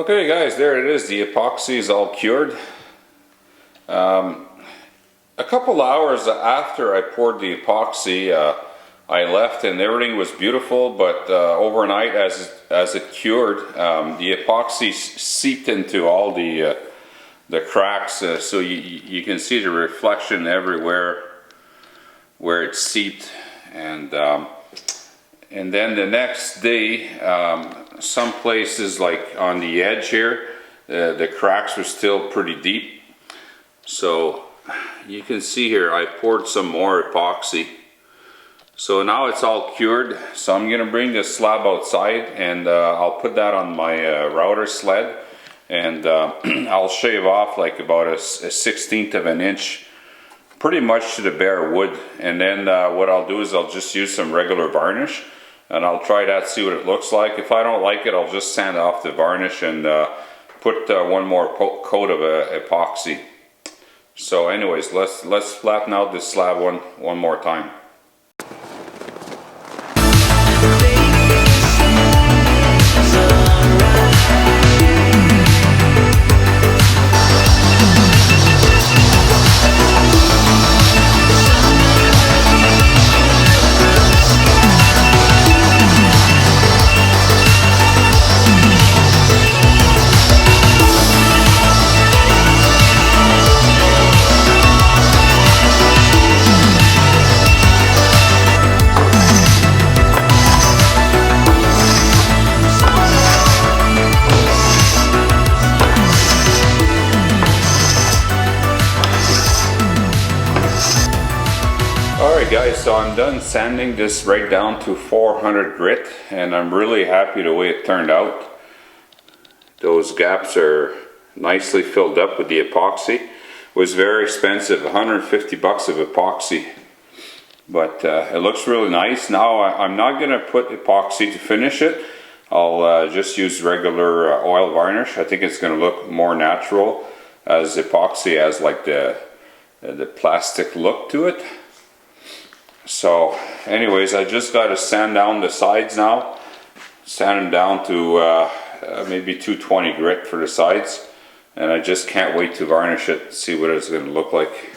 Okay guys, there it is. The epoxy is all cured. A couple hours after I poured the epoxy, I left and everything was beautiful, but overnight as it cured, the epoxy seeped into all the cracks, so you can see the reflection everywhere where it seeped. And then the next day, some places like on the edge here, the cracks were still pretty deep. So you can see here I poured some more epoxy. So now it's all cured. So I'm gonna bring this slab outside and I'll put that on my router sled, and I'll shave off like about a 1/16 of an inch pretty much to the bare wood. And then what I'll do is I'll just use some regular varnish and I'll try that, see what it looks like. If I don't like it, I'll just sand off the varnish and put one more coat of epoxy. So anyways, let's flatten out this slab one more time. Alright guys, so I'm done sanding this right down to 400 grit, and I'm really happy the way it turned out. Those gaps are nicely filled up with the epoxy. It was very expensive, 150 bucks of epoxy, but it looks really nice. Now I'm not going to put epoxy to finish it. I'll just use regular oil varnish. I think it's going to look more natural, as epoxy has like the plastic look to it. So anyways, I just got to sand down the sides now. Sand them down to maybe 220 grit for the sides. And I just can't wait to varnish it, see what it's going to look like.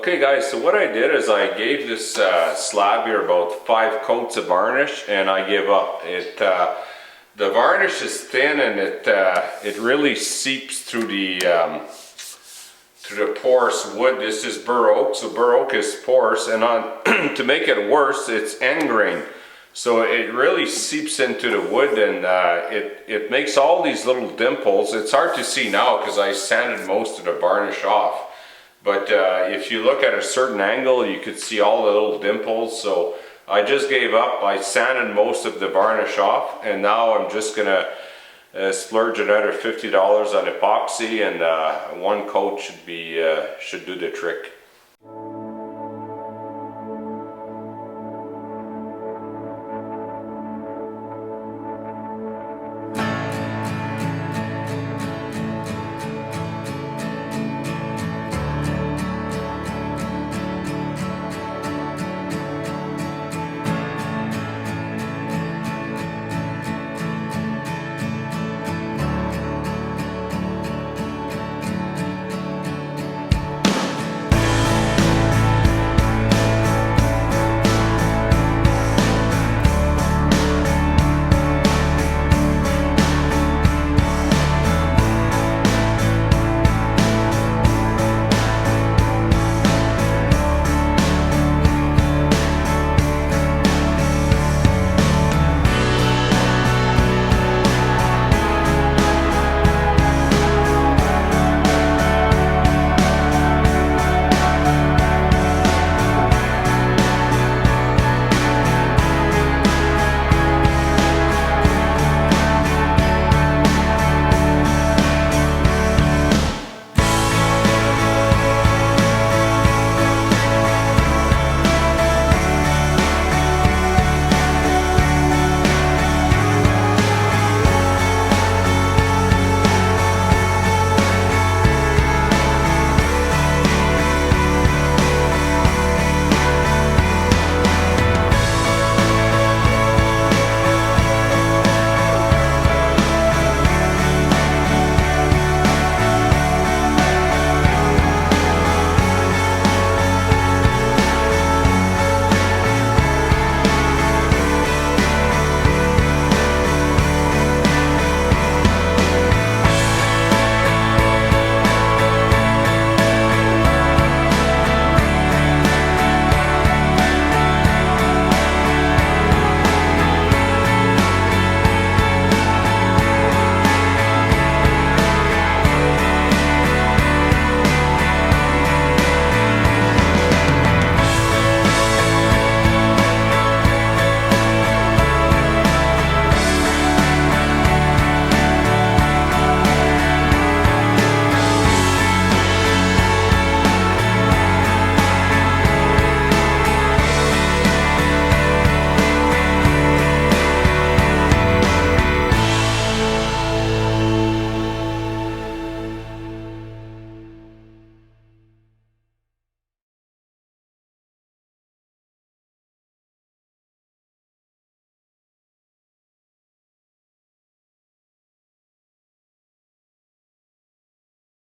Okay guys, so what I did is I gave this slab here about 5 coats of varnish, and I gave up. The varnish is thin, and it really seeps through the porous wood. This is bur oak, so bur oak is porous, and to make it worse, it's end grain. So it really seeps into the wood, and it makes all these little dimples. It's hard to see now because I sanded most of the varnish off. But if you look at a certain angle, you could see all the little dimples. So I just gave up. I sanded most of the varnish off, and now I'm just gonna splurge another $50 on epoxy, and one coat should do the trick.